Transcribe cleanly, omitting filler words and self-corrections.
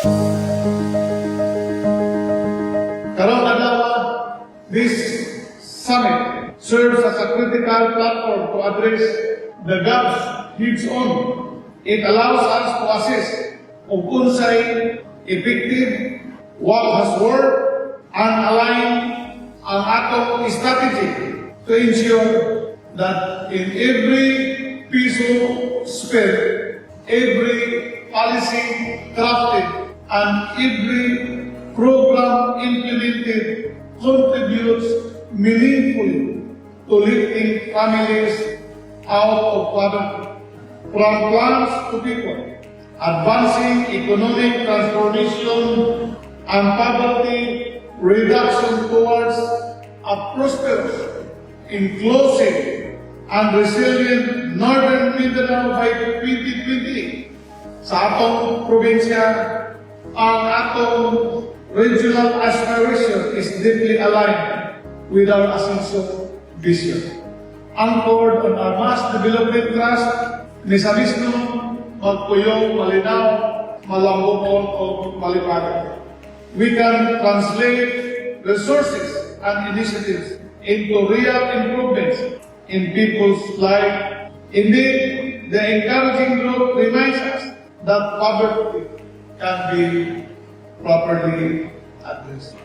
Karong adlaw, this summit serves as a critical platform to address the gaps heads-on. It allows us to assess kung unsay effective, what has worked, and align ang atong strategy to ensure that in every piso spent, every policy crafted, and every program implemented contributes meaningfully to lifting families out of poverty. From plans to people, advancing economic transformation and poverty reduction towards a prosperous, inclusive, and resilient Northern Mindanao by 2020. Sa atong probinsya, ang atong regional aspiration is deeply aligned with our Asenso vision. Anchored on our mass development trust, ni sa mismo magpuyong, malinaw, malambukon o maliwanag. We can translate resources and initiatives into real improvements in people's lives. Indeed, the encouraging growth reminds us that poverty can be properly addressed.